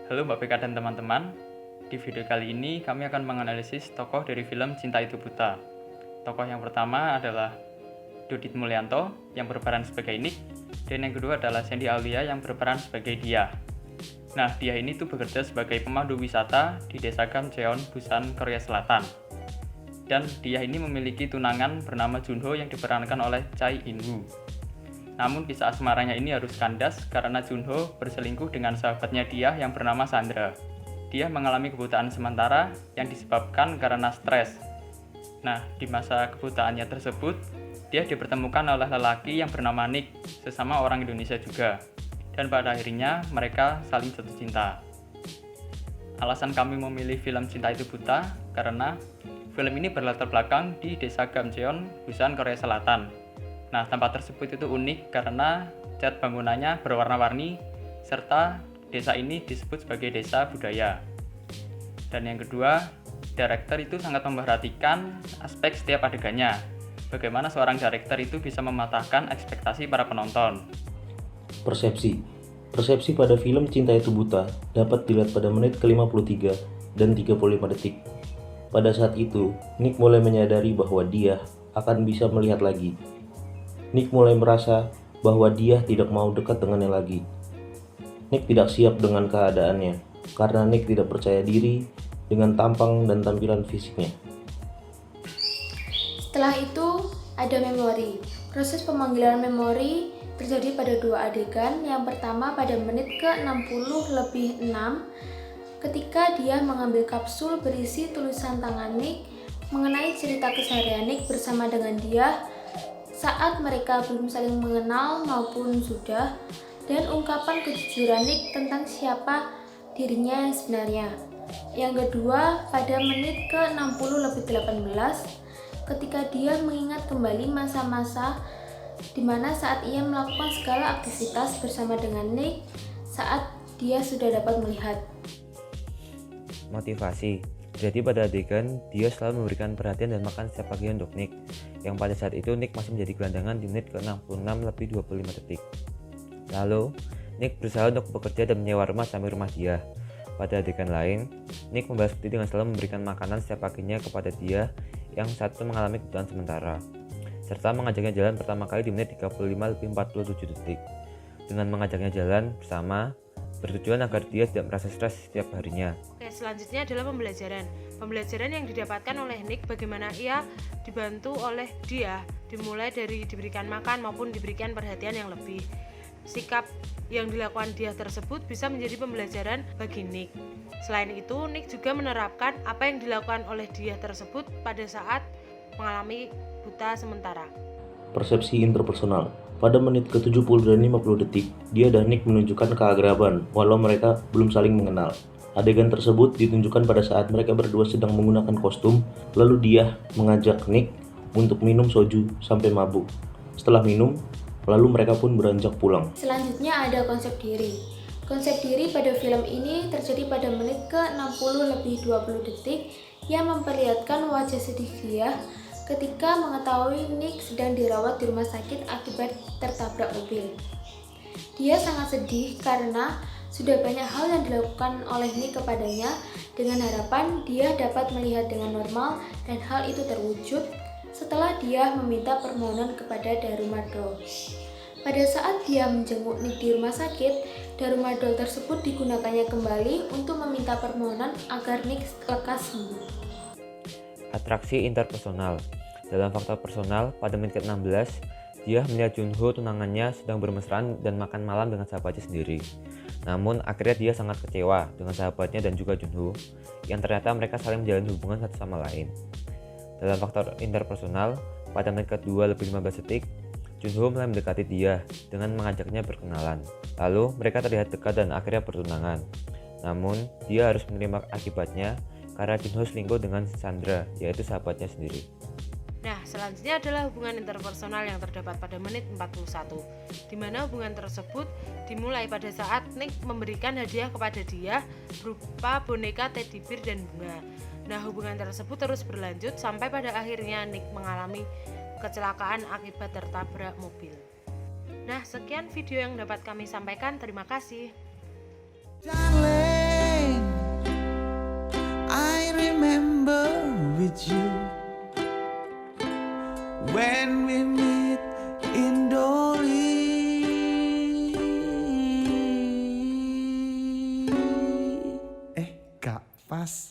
Halo Mbak Beka dan teman-teman, di video kali ini kami akan menganalisis tokoh dari film Cinta Itu Buta. Tokoh yang pertama adalah Dodit Mulyanto yang berperan sebagai Nick, dan yang kedua adalah Sandy Aulia yang berperan sebagai Dia. Nah, Dia ini tuh bekerja sebagai pemandu wisata di desa Gamcheon, Busan, Korea Selatan. Dan Dia ini memiliki tunangan bernama Junho yang diperankan oleh Chai In-woo. Namun kisah asmaranya ini harus kandas karena Junho berselingkuh dengan sahabatnya Dia yang bernama Sandra. Dia mengalami kebutaan sementara yang disebabkan karena stres. Nah, di masa kebutaannya tersebut, dia dipertemukan oleh lelaki yang bernama Nick, sesama orang Indonesia juga. Dan pada akhirnya mereka saling jatuh cinta. Alasan kami memilih film Cinta Itu Buta karena film ini berlatar belakang di desa Gamcheon, Busan, Korea Selatan. Nah, tempat tersebut itu unik karena cat bangunannya berwarna-warni serta desa ini disebut sebagai desa budaya. Dan yang kedua, director itu sangat memperhatikan aspek setiap adegannya. Bagaimana seorang director itu bisa mematahkan ekspektasi para penonton. Persepsi pada film Cinta Itu Buta dapat dilihat pada menit ke-53 dan 35 detik. Pada saat itu, Nick mulai menyadari bahwa dia akan bisa melihat lagi. Nick mulai merasa bahwa dia tidak mau dekat dengannya lagi. Nick tidak siap dengan keadaannya, karena Nick tidak percaya diri dengan tampang dan tampilan fisiknya. Setelah itu, ada memori. Proses pemanggilan memori terjadi pada dua adegan. Yang pertama pada menit ke-60+6 ketika dia mengambil kapsul berisi tulisan tangan Nick mengenai cerita keseharian Nick bersama dengan Dia saat mereka belum saling mengenal maupun sudah, dan ungkapan kejujuran Nick tentang siapa dirinya yang sebenarnya. Yang kedua pada menit ke-60+18 ketika dia mengingat kembali masa-masa di mana saat ia melakukan segala aktivitas bersama dengan Nick saat dia sudah dapat melihat. Motivasi. Jadi pada adegan, dia selalu memberikan perhatian dan makan setiap pagi untuk Nick, yang pada saat itu Nick masih menjadi gelandangan di menit ke-66+25 detik. Lalu, Nick berusaha untuk bekerja dan menyewa rumah samping rumah Dia. Pada adegan lain, Nick membalas bukti dengan selalu memberikan makanan setiap paginya kepada Dia yang saat itu mengalami kebutuhan sementara, serta mengajaknya jalan pertama kali di menit 35+47 detik. Dengan mengajaknya jalan bersama, bertujuan agar dia tidak merasa stres setiap harinya. Oke, selanjutnya adalah pembelajaran. Pembelajaran yang didapatkan oleh Nick bagaimana ia dibantu oleh Dia, dimulai dari diberikan makan maupun diberikan perhatian yang lebih. Sikap yang dilakukan Dia tersebut bisa menjadi pembelajaran bagi Nick. Selain itu, Nick juga menerapkan apa yang dilakukan oleh Dia tersebut pada saat mengalami buta sementara. Persepsi interpersonal. Pada menit ke-70 dan 50 detik, Dia dan Nick menunjukkan keakraban walau mereka belum saling mengenal. Adegan tersebut ditunjukkan pada saat mereka berdua sedang menggunakan kostum, lalu Dia mengajak Nick untuk minum soju sampai mabuk. Setelah minum, lalu mereka pun beranjak pulang. Selanjutnya ada konsep diri. Konsep diri pada film ini terjadi pada menit ke-60+20 detik yang memperlihatkan wajah sedih Dia ketika mengetahui Nick sedang dirawat di rumah sakit akibat tertabrak mobil. Dia sangat sedih karena sudah banyak hal yang dilakukan oleh Nick kepadanya dengan harapan Dia dapat melihat dengan normal, dan hal itu terwujud setelah Dia meminta permohonan kepada Darumadol. Pada saat Dia menjenguk Nick di rumah sakit, Darumadol tersebut digunakannya kembali untuk meminta permohonan agar Nick lekas sembuh. Atraksi interpersonal. Dalam faktor personal, pada menit ke-16, Dia melihat Junho tunangannya sedang bermesraan dan makan malam dengan sahabatnya sendiri. Namun akhirnya Dia sangat kecewa dengan sahabatnya dan juga Junho, yang ternyata mereka saling menjalin hubungan satu sama lain. Dalam faktor interpersonal, pada menit ke-2+15 detik, Junho mulai mendekati Dia dengan mengajaknya berkenalan. Lalu mereka terlihat dekat dan akhirnya bertunangan. Namun Dia harus menerima akibatnya karena Junho selingkuh dengan Sandra, yaitu sahabatnya sendiri. Nah, selanjutnya adalah hubungan interpersonal yang terdapat pada menit 41, di mana hubungan tersebut dimulai pada saat Nick memberikan hadiah kepada Dia berupa boneka teddy bear dan bunga. Nah, hubungan tersebut terus berlanjut sampai pada akhirnya Nick mengalami kecelakaan akibat tertabrak mobil. Nah, sekian video yang dapat kami sampaikan. Terima kasih. when we meet in Dolly. Gak pas.